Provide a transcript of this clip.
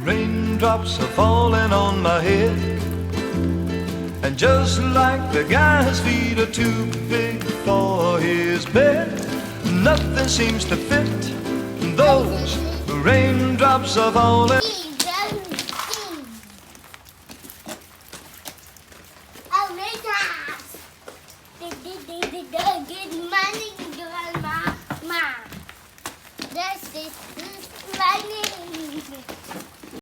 Raindrops are falling on my head, and just like the guy's feet are too big for his bed, nothing seems to fit. Those raindrops are falling. Good morning, Grandma. This is money.